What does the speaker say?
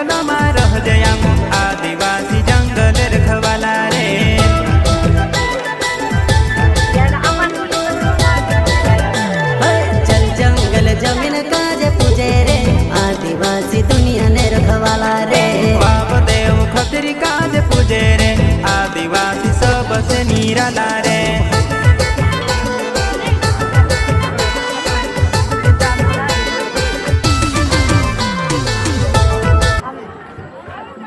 जंगल में रह जया आदिवासी जंगल रखवाला रे। चल जंगल जमीन काज पूजे रे आदिवासी दुनिया ने रखवाला रे। बाप देव खतरी काज पूजे रे आदिवासी सबसे निराला रे।